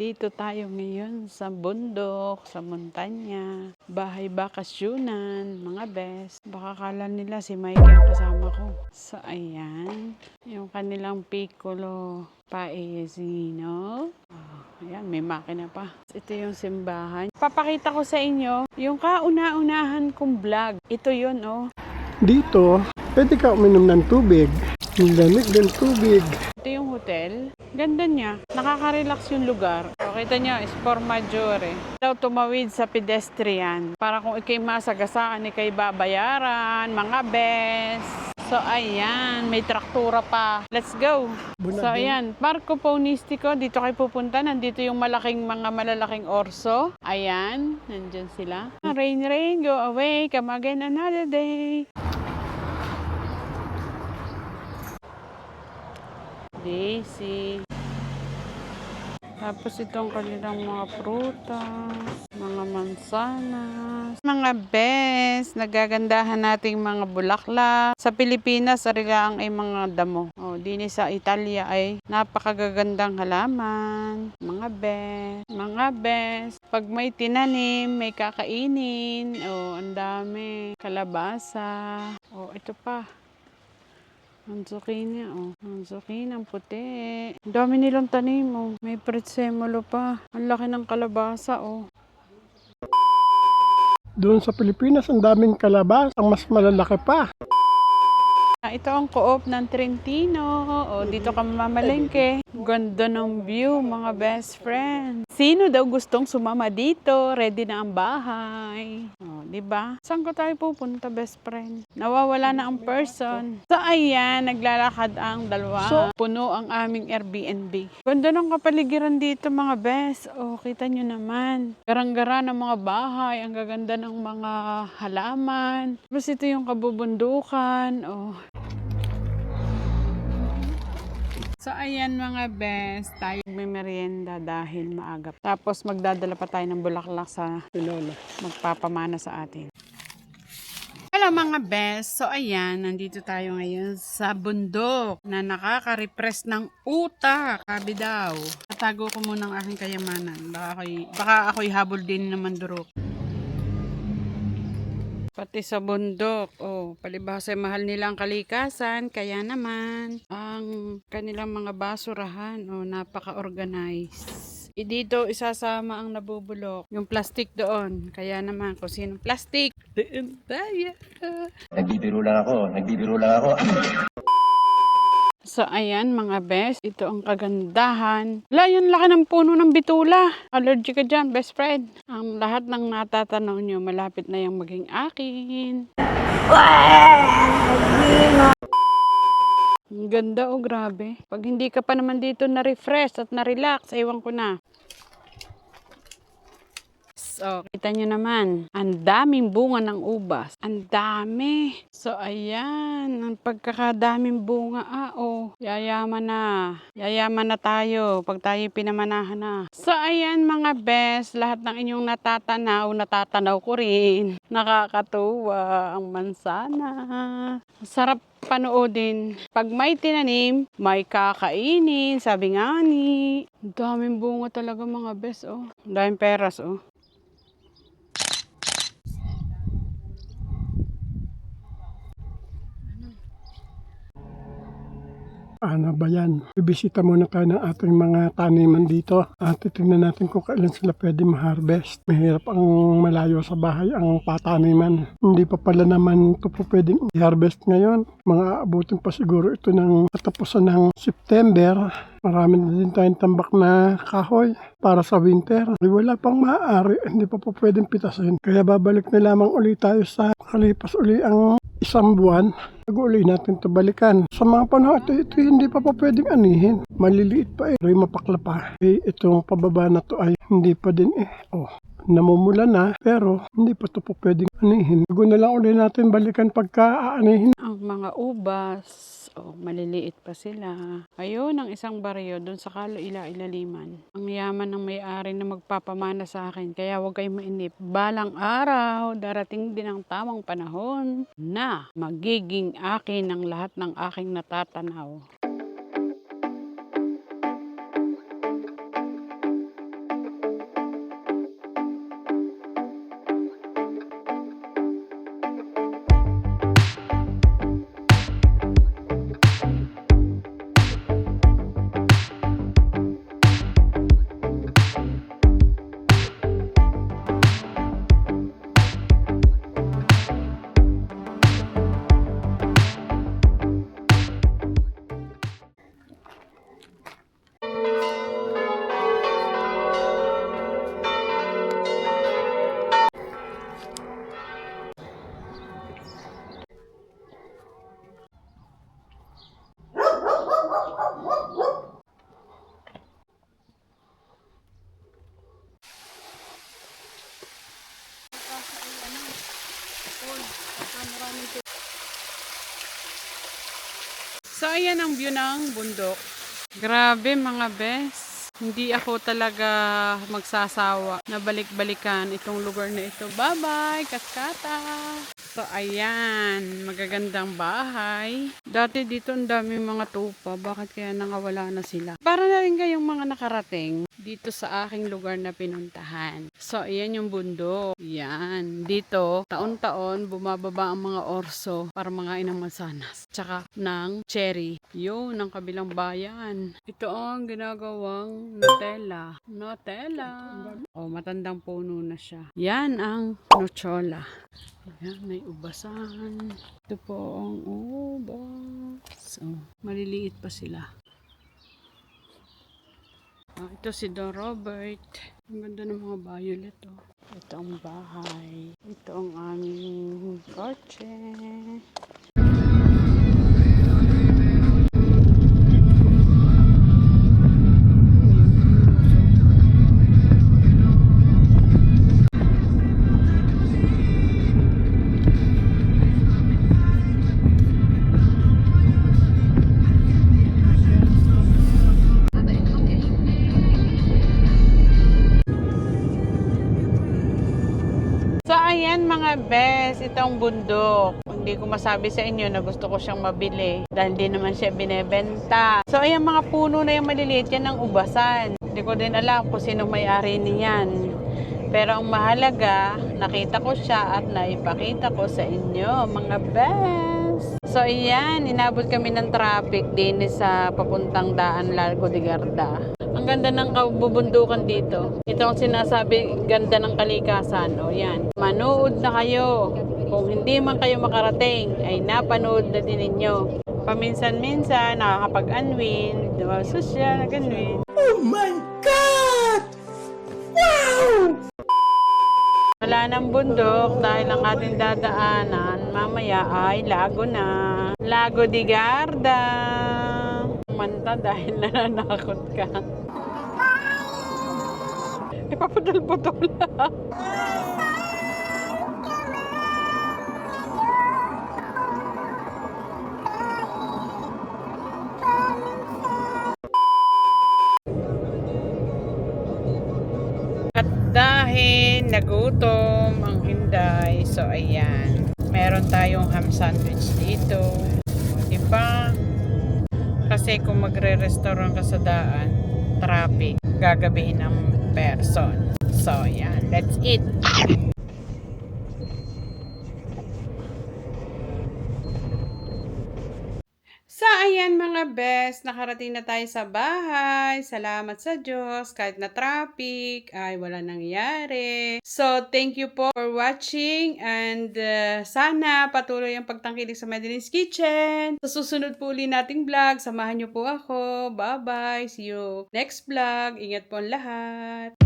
Nandito tayo ngayon sa bundok, sa montanya. Bahay bakasyunan, mga best. Baka kala nila si Mike ang kasama ko. So, ayan. Yung kanilang piccolo paesino. Ayan, may makina pa. Ito yung simbahan. Papakita ko sa inyo yung kauna-unahan kong vlog. Ito yun, oh. Dito, pwede ka uminom ng tubig. Ang lamig ng tubig. Ito yung hotel. Ganda niya. Nakaka-relax yung lugar. O, kita niyo, is for majore. Daw tumawid sa pedestrian. Para kung ikay masagasaan, ikay babayaran, mga best. So, ayan. May traktura pa. Let's go. So, ayan. Parko Paunistico. Dito kayo pupunta. Nandito yung mga malalaking orso. Ayan. Nandyan sila. Rain, rain, go away. Come again another day. Daisy. Tapos itong kanilang mga prutas, mga mansanas, mga best, nagagandahan nating mga bulaklak. Sa Pilipinas, arilaang ay mga damo. O, dini sa Italia ay napakagagandang halaman. Mga best. Pag may tinanim, may kakainin. O, ang dami. Kalabasa. O, ito pa. Ang zucchini, oh. Ang zucchini, ang puti. Ang dami nilang tanim, oh. May pretzemolo pa. Ang laki ng kalabasa, oh. Doon sa Pilipinas, ang daming kalabas. Ang mas malalaki pa. Ito ang co-op ng Trentino. O, dito ka mamalengke. Ganda ng view, mga best friends. Sino daw gustong sumama dito? Ready na ang bahay. O, diba? Saan ko tayo pupunta, best friend? Nawawala na ang person. So, ayan, naglalakad ang dalawa. Puno ang aming Airbnb. Ganda ng kapaligiran dito, mga best. O, kita nyo naman. Garang-gara ng mga bahay. Ang gaganda ng mga halaman. Tapos ito yung kabubundukan. O, so, ayan mga best, tayo may merienda dahil maaga. Tapos magdadala pa tayo ng bulaklak sa Lola. magpapamana sa atin. Hello mga best, so ayan, nandito tayo ngayon sa bundok na nakaka-repress ng utak. Sabi daw, tatago ko muna ang aking kayamanan. Baka ako'y habol din naman durok. Pati sa bundok, palibhasa mahal nilang kalikasan, kaya naman ang kanilang mga basurahan, napaka-organized. Dito isasama ang nabubulok, yung plastic doon, kaya naman kung sinong plastic, doon tayo. Nagbibiro lang ako. So, ayan mga best, ito ang kagandahan. Yun laki ng puno ng bitula. Allergic ka dyan, best friend. Ang lahat ng natatanaw nyo, malapit na yung maging akin. Ang ganda, grabe. Pag hindi ka pa naman dito na-refresh at na-relax, ewan ko na. So, kita nyo naman, ang daming bunga ng ubas. Ang dami. So, ayan, ang pagkakadaming bunga, yayaman na. Yayaman na tayo pag tayo pinamanahan na. So, ayan mga best, lahat ng inyong natatanaw ko rin. Nakakatuwa ang mansana. Sarap panoodin. Pag may tinanim, may kakainin, sabi nga ni. Ang daming bunga talaga mga best, Ang daming peras, Ano ba yan? Bibisita muna tayo ng ating mga taniman dito. At titingnan natin kung kailan sila pwede ma-harvest. Mahirap ang malayo sa bahay ang pataniman. Hindi pa pala naman ito po pwedeng i-harvest ngayon. Mga abutin pa siguro ito ng katapusan ng September. Marami na din tayong tambak na kahoy para sa winter. Wala pang maaari, hindi pa po pwedeng pitasin. Kaya babalik na lamang ulit tayo sa kalipas uli ang isang buwan. Nag-uli natin ito balikan. Sa mga panahon ito hindi pa po pwedeng anihin. Maliliit pa May mapakla pa. Itong pababa na to ay hindi pa din namumula na, pero hindi pa ito po pwedeng anihin. Bago na lang ulit natin balikan pagka aanihin. Ang mga ubas, maliliit pa sila. Ayun, ang isang baryo doon sa ilaliman. Ang yaman ng may-ari na magpapamana sa akin, kaya huwag kayong mainip. Balang araw, darating din ang tamang panahon na magiging akin ang lahat ng aking natatanaw. So, ayan ang view ng bundok. Grabe mga bes. Hindi ako talaga magsasawa na balik-balikan itong lugar na ito. Bye-bye, Kaskata! So, ayan. Magagandang bahay. Dati dito ang daming mga tupa. Bakit kaya nangawala na sila? Para na rin kayong mga nakarating dito sa aking lugar na pinuntahan. So, ayan yung bundok. Yan. Dito, taon-taon, bumababa ang mga orso para mga inang mansanas. Tsaka ng cherry. Yun, ang kabilang bayan. Ito ang ginagawang Nutella. Nutella. Oh, matandang puno na siya. Yan ang Nochola. Ayan, may ubasan. Ito po ang ubas. So, maliliit pa sila. Ito si Don Robert. Ang ganda ng mga violet. Oh. Ito ang bahay. Ito ang aming kotse. So, ayan mga bes, itong bundok. Hindi ko masabi sa inyo na gusto ko siyang mabili dahil di naman siya binebenta. So, ayan mga puno na yung maliliit, yan ang ubasan. Hindi ko din alam kung sino may-ari niyan. Pero ang mahalaga, nakita ko siya at naipakita ko sa inyo mga bes. So, ayan, inabot kami ng traffic din sa papuntang daan Largo de Garda. Ang ganda ng kabubundukan dito. Ito ang sinasabi, ganda ng kalikasan. O yan. Manood na kayo. Kung hindi man kayo makarating, ay napanood na din ninyo. Paminsan-minsan, nakakapag-unwind. Diba? Social, nag-unwind. Oh my God! Wow! Wala ng bundok dahil ang ating dadaanan mamaya ay lago na. Lago de Garda. Manta dahil nananakot ka. Ipaputol-putol lang. At dahil nagutom ang Hinday, so ayan, meron tayong ham sandwich dito. Diba? Kasi kung magre-restaurant ka sa daan, traffic, gagabihin ng person. So, yan. Let's eat. So, ayan mga best, nakarating na tayo sa bahay. Salamat sa Diyos. Kahit na traffic, ay wala nangyari. So, thank you po for watching and sana patuloy ang pagtangkilik sa Madeline's Kitchen. Sa susunod po uli nating vlog, samahan niyo po ako. Bye-bye. See you next vlog. Ingat po ang lahat.